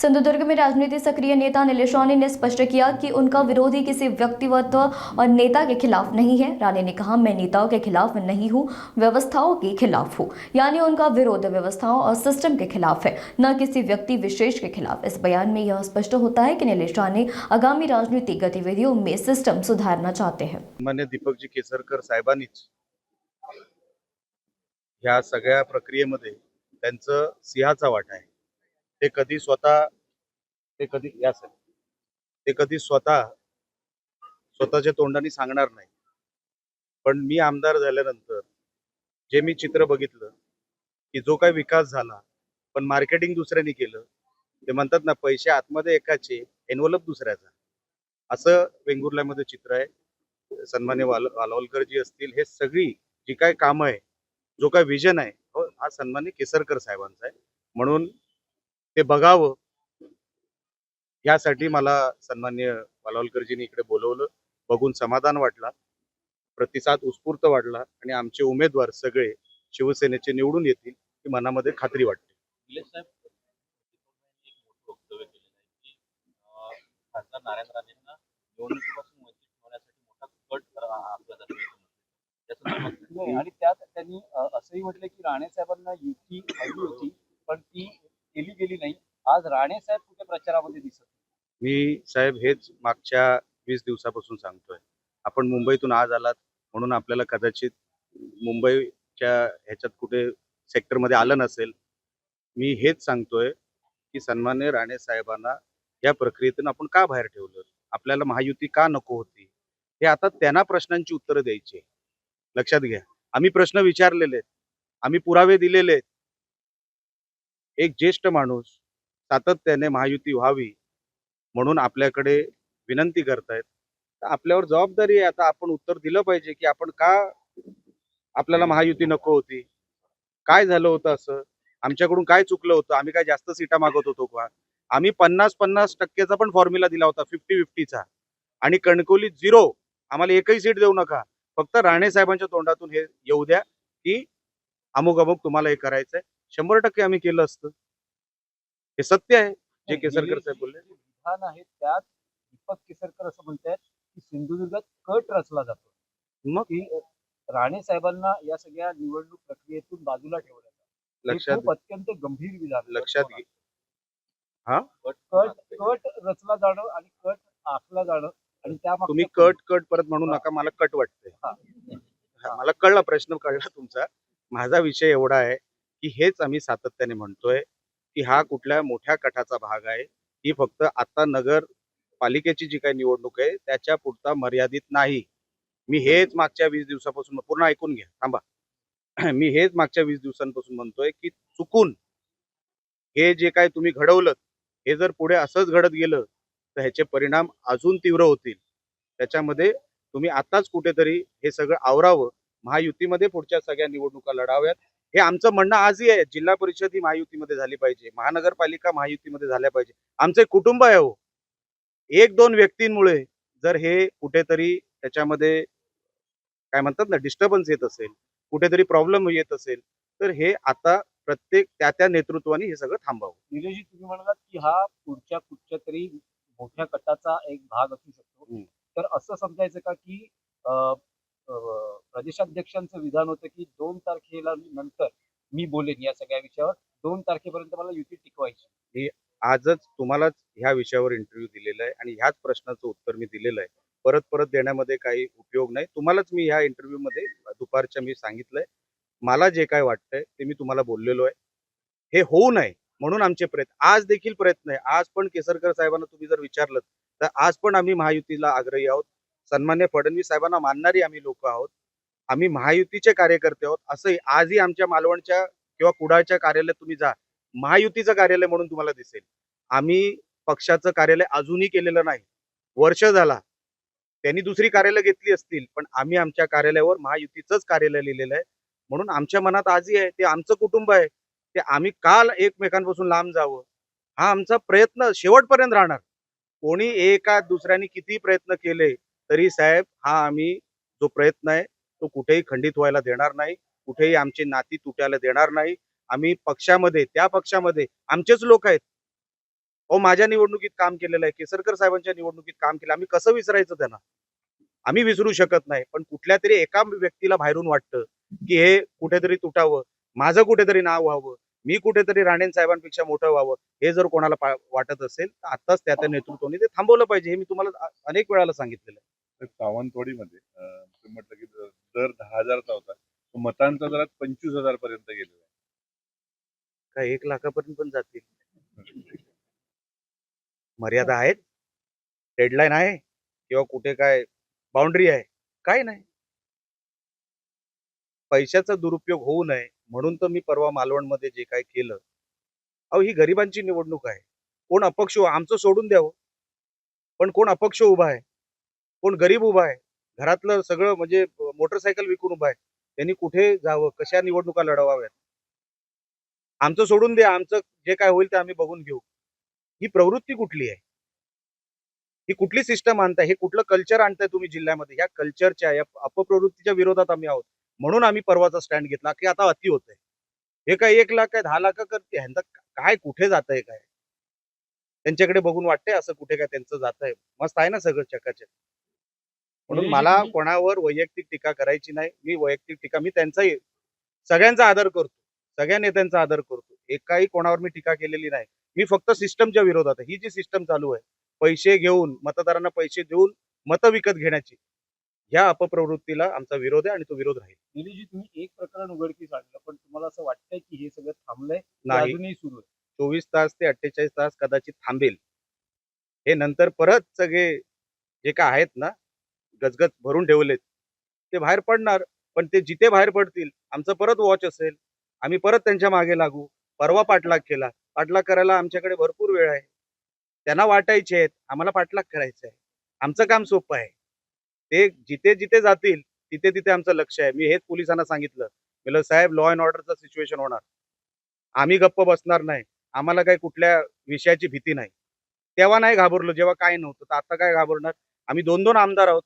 सिंधुदुर्ग में राजनीति सक्रिय नेता नीलेश राणे ने स्पष्ट किया कि उनका विरोधी किसी व्यक्तिगत और नेता के खिलाफ नहीं है। राणे ने कहा, मैं नेताओं के खिलाफ नहीं हूं, व्यवस्थाओं के खिलाफ हूं। यानी उनका विरोध व्यवस्थाओं और सिस्टम के खिलाफ है, न किसी व्यक्ति विशेष के खिलाफ। इस बयान में यह स्पष्ट होता है कि नीलेश राणे आगामी राजनीतिक गतिविधियों में सिस्टम सुधारना चाहते हैं। मान्य दीपकजी केसरकर साहेबांनीच ह्या सगळ्या प्रक्रियेमध्ये त्यांचं सिंहाचा वाटा आहे. ते कधी स्वतः ते कधी या सर ते कधी स्वतःच्या तोंडाने सांगणार नाही. पण मी आमदार झाल्यानंतर जे मी चित्र बघितलं की जो काही विकास झाला पण मार्केटिंग दुसऱ्यांनी केलं. ते म्हणतात ना, पैसे आतमध्ये एकाचे, एनवलप दुसऱ्याचा. असं वेंगुर्ल्यामध्ये चित्र आहे. सन्मान्य वालावलकर जी असतील, हे सगळी जी काय कामं आहे, जो काय विजन आहे, हो, हा सन्मान्य केसरकर साहेबांचा आहे. म्हणून ते बघावं यासाठी मला सन्मान्य वालावलकरजींनी इकडे बोलवलं. बघून समाधान वाटला, प्रतिसाद उत्स्फूर्त वाटला आणि आमचे उमेदवार सगळे शिवसेनेचे निवडून येतील ही मनामध्ये खात्री वाटते. निलेश साहेब, एक मोठं वक्तव्य केलेलं आहे की खासदार नारायण राणेंना निवडणुकीपासून वंचित ठेवण्यासाठी मोठा कट आखला जातो या संदर्भात नाही. आणि त्यात त्यांनी असंही म्हटलं की राणे साहेबांना युती हवी होती पण ती केली गेली नाही. आज राणे साहेब कुठे प्रचारामध्ये दिसत नाही. मी साहेब हेच मागच्या 20 दिवसापासून सांगतोय. आपण मुंबईतून आज आलात म्हणून आपल्याला कदाचित मुंबईच्या ह्याच्यात कुठे सेक्टरमध्ये आलं नसेल. मी हेच सांगतोय की सन्मान्य राणे साहेबांना या प्रक्रियेतून आपण का बाहेर ठेवलं, आपल्याला महायुती का नको होती, हे आता त्यांना प्रश्नांची उत्तरं द्यायची. लक्षात घ्या, आम्ही प्रश्न विचारलेले आहेत, आम्ही पुरावे दिलेले आहेत. एक ज्येष्ठ माणूस सातत्याने महायुती व्हावी म्हणून आपल्याकडे विनंती करतायत. तर आपल्यावर जबाबदारी आहे, आता आपण उत्तर दिलं पाहिजे की आपण का, आपल्याला महायुती नको होती, काय झालं होतं, असं आमच्याकडून काय चुकलं होतं, आम्ही काय जास्त सीटा मागत होतो का. आम्ही 50-50% पण फॉर्म्युला दिला होता, 50-50चा, आणि कणकवली 0. आम्हाला एकही सीट देऊ नका, फक्त राणे साहेबांच्या तोंडातून हे येऊ द्या की अमुक अमुक तुम्हाला हे करायचंय. 100% आम्ही केलं असतं. हे सत्य आहे जे केसरकर साहेब बोलले. जे विधान आहे त्यात दीपक केसरकर असं म्हणतात की सिंधुदुर्गात कट रचला जातो. मग की राणे साहेबांना या सगळ्या निवडणूक प्रक्रियेतून बाजूला ठेवण्याचा हे लक्षात खूप अत्यंत गंभीर विधान. लक्षात घे. हा, कट रचला जाणं आणि कट आखला जाणं आणि तुम्ही त्या कट परत म्हणू नका, मला कट वाटतंय. मला कळला, प्रश्न कळला तुमचा. माझा विषय एवढा आहे की हेच आम्ही सातत्याने म्हणतोय की हा कुठल्या मोठ्या कटाचा भाग आहे. ही फक्त आता नगर पालिकेची जी काही निवडणूक आहे त्याच्या पुरता मर्यादित नाही. मी हेच मागच्या 20 दिवसापासून, पूर्ण ऐकून घ्या, थांबा. मी हेच मागच्या 20 दिवसांपासून म्हणतोय की चुकून हे जे काय तुम्ही घडवलं, हे जर पुढे असंच घडत गेलं तर ह्याचे परिणाम अजून तीव्र होतील. त्याच्यामध्ये तुम्ही आताच कुठेतरी हे सगळं आवरावं, महायुतीमध्ये पुढच्या सगळ्या निवडणुका लढाव्यात. हे आमचं म्हणणं आजही आहे. जिल्हा परिषद ही महायुतीमध्ये झाली पाहिजे, महानगरपालिका महायुतीमध्ये झाल्या पाहिजे. आमचं एक कुटुंब आहे हो. 1-2 व्यक्तींमुळे जर हे कुठेतरी त्याच्यामध्ये काय म्हणतात ना, डिस्टर्बन्स येत असेल, कुठेतरी प्रॉब्लेम येत असेल, तर हे आता प्रत्येक त्या नेतृत्वाने हे सगळं थांबावं. निलेशजी, तुम्ही म्हणालात की हा पुढच्या कुठच्या तरी मोठ्या कटाचा एक भाग असू शकतो. तर असं समजायचं का की प्रदेशाध्यक्षांचं विधान होतं की 2 तारखेला नंतर मी बोलेन या सगळ्या विषयावर, 2 तारखेपर्यंत मला युती टिकवायची. मी आजच तुम्हालाच ह्या विषयावर इंटरव्ह्यू दिलेला आहे आणि ह्याच प्रश्नाचं उत्तर मी दिलेलं आहे. परत परत देण्यामध्ये काही उपयोग नाही. तुम्हालाच मी ह्या इंटरव्ह्यू मध्ये दुपारच्या मी सांगितलंय. मला जे काय वाटतंय ते मी तुम्हाला बोललेलो आहे. हे होऊ नये म्हणून आमचे प्रयत्न, आज देखील प्रयत्न आहे. आज पण केसरकर साहेबांना तुम्ही जर विचारलं तर आज पण आम्ही महायुतीला आग्रही आहोत. सन्मान्य फडणवीस साहेबांना मानणारी आम्ही लोक आहोत. आम्ही महायुतीचे कार्यकर्ते आहोत. असंही आजही आमच्या मालवणच्या किंवा कुडाळच्या कार्यालयात तुम्ही जा, महायुतीचं कार्यालय म्हणून तुम्हाला दिसेल. आम्ही पक्षाचं कार्यालय अजूनही केलेलं नाही. वर्ष झाला, त्यांनी दुसरी कार्यालय घेतली असतील, पण आम्ही आमच्या कार्यालयावर महायुतीचंच कार्यालय लिहिलेलं आहे. म्हणून आमच्या मनात आजही आहे, ते आमचं कुटुंब आहे. ते आम्ही काल एकमेकांपासून लांब जावं, हा आमचा प्रयत्न शेवटपर्यंत राहणार. कोणी एका दुसऱ्याने किती प्रयत्न केले तरी साहेब, हा आम्ही जो प्रयत्न आहे तो कुठेही खंडित व्हायला देणार नाही, कुठेही आमची नाती तुटायला देणार नाही. आम्ही पक्षामध्ये, त्या पक्षामध्ये आमचेच लोक आहेत. अहो माझ्या निवडणुकीत काम केलेलं आहे, केसरकर साहेबांच्या निवडणुकीत काम केलं, आम्ही कसं विसरायचं त्यांना? आम्ही विसरू शकत नाही. पण कुठल्या तरी एका व्यक्तीला बाहेरून वाटतं की हे कुठेतरी तुटावं, माझं कुठेतरी नाव व्हावं, मी कुठेतरी राणे साहेबांपेक्षा मोठं व्हावं, हे जर कोणाला वाटत असेल तर आताच त्या नेतृत्वाने ते थांबवलं पाहिजे. हे मी तुम्हाला अनेक वेळाला सांगितलेलं आहे. तर सावंतवाडीमध्ये तुम्ही म्हटलं की दर 10,000चा होता, तो मतांचा दरात 25,000 पर्यंत गेलेला आहे. काय 1,00,000 पण जातील. मर्यादा आहेत, डेडलाईन आहे किंवा कुठे काय बाउंड्री आहे? काय नाही. पैशाचा दुरुपयोग होऊ नये म्हणून तर मी परवा मालवणमध्ये जे काही केलं. अहो ही गरिबांची निवडणूक आहे. कोण अपक्ष आमचं सोडून द्यावं. पण कोण अपक्ष उभा आहे, कोण गरीब उभा आहे, घरातलं सगळं म्हणजे मोटरसायकल विकून उभा आहे. त्यांनी कुठे जावं, कशा निवडणुका लढवाव्यात? आमचं सोडून द्या, आमचं जे काय होईल ते आम्ही बघून घेऊ. ही प्रवृत्ती कुठली आहे? ही कुठली सिस्टम आणताय? हे कुठलं कल्चर आणताय तुम्ही जिल्ह्यामध्ये? या कल्चरच्या या अपप्रवृत्तीच्या विरोधात आम्ही आहोत. म्हणून आम्ही परवाचा स्टँड घेतला की आता अति होतंय. हे काय 1,00,000 काय 10,00,000 करते ह्यांचं काय कुठे जातंय काय? त्यांच्याकडे बघून वाटतंय असं कुठे काय त्यांचं जातंय. मस्त आहे ना सगळं चकाचक. म्हणून मला कोणावर वैयक्तिक टीका करायची नाही. मी वैयक्तिक टीका मी त्यांचाही सगळ्यांचा आदर करतो. सगळ्या नेत्यांचा आदर करतो. एकाही कोणावर मी टीका केलेली नाही. मी फक्त सिस्टमच्या विरोधात आहे. ही जी सिस्टम चालू आहे, पैसे घेऊन मतदारांना पैसे देऊन मतं विकत घेण्याची, ह्या अपप्रवृत्तीला आमचा विरोध आहे आणि तो विरोध राहील. निलेशजी, तुम्ही एक प्रकरण उघडकीस आणलं, पण तुम्हाला असं वाटतंय की हे सगळं थांबलंय की नाही. अजूनही सुरू आहे? 24 तास ते 48 तास कदाचित थांबेल. हे नंतर परत सगळे जे काय आहेत ना, गजगज भरून ठेवलेत, ते बाहेर पडणार. पण ते जिथे बाहेर पडतील, आमचं परत वॉच असेल. आम्ही परत त्यांच्या मागे लागू. परवा पाठलाग केला. पाठलाग करायला आमच्याकडे भरपूर वेळ आहे. त्यांना वाटायचे आहेत, आम्हाला पाठलाग करायचा आहे. आमचं काम सोपं आहे. ते जिथे-जिथे जातील, तिथे-तिथे आमचं लक्ष आहे. मी हेच पोलिसांना सांगितलं. म्हणलं, "साहेब, लॉ अँड ऑर्डरचं सिच्युएशन होणार. आम्ही गप्प बसणार नाही. आम्हाला काही कुठल्या विषयाची भीती नाही." तेव्हा नाही घाबरलो, जेव्हा काही नव्हतं. तर आता काय घाबरणार? आम्ही 2-2 आमदार आहोत.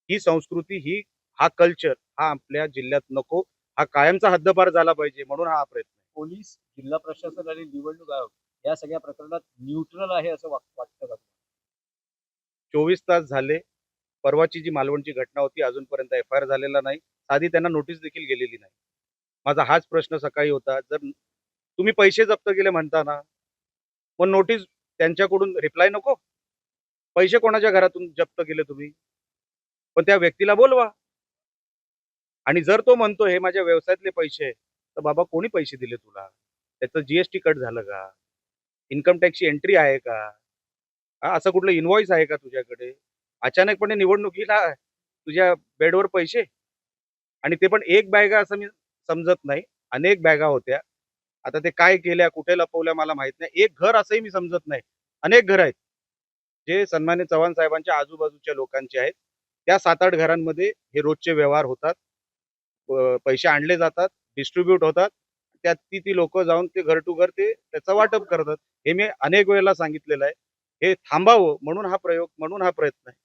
ही संस्कृती, हा कल्चर हा आपल्या जिल्ह्यात नको. हा कायमचा हद्दपार झाला पाहिजे म्हणून हा प्रयत्न आहे. पोलीस, जिल्हा प्रशासन आणि निवडणूक आयोग या सगळ्या प्रकरणात न्यूट्रल आहे असं वाटतं का? 24 तास झाले. परवाची जी मालवणची घटना होती अजूनपर्यंत एफ-आय-आर झालेला नाही. साधी त्यांना नोटीस देखील गेलेली नाही. माझा हाच प्रश्न सकाळी होता. जर तुम्ही पैसे जप्त केले म्हणता ना, मग नोटीस त्यांच्याकडून रिप्लाय नको? पैसे कोणाच्या घरातून जप्त केले तुम्ही? पण त्या व्यक्तीला बोलवा. आणि जर तो म्हणतो हे माझ्या व्यवसायातले पैसे आहे, तर बाबा कोणी पैसे दिले तुला? त्याचं जीएसटी कट झालं का? इन्कम टॅक्सची एंट्री आहे का? असं कुठलं इन्व्हॉइस आहे का तुझ्याकडे? अचानकपणे निवडणुकीला तुझ्या बेडवर पैसे आणि ते पण एक बॅगा असं मी समजत नाही. अनेक बॅगा होत्या. आता ते काय केल्या, कुठे लपवल्या मला माहित नाही. एक घर असंही मी समजत नाही. अनेक घर आहेत, जे सन्माननीय चव्हाण साहेबांच्या आजूबाजूच्या लोकांचे आहेत. त्या 7-8 घरांमध्ये हे रोजचे व्यवहार होतात. पैसे आणले जातात, डिस्ट्रिब्यूट होतात. त्यात ती लोकं जाऊन ते घर टू घर ते त्याचं वाटप करतात. हे मी अनेक वेळेला सांगितलेलं आहे. हे थांबावं म्हणून हा प्रयोग, म्हणून हा प्रयत्न आहे.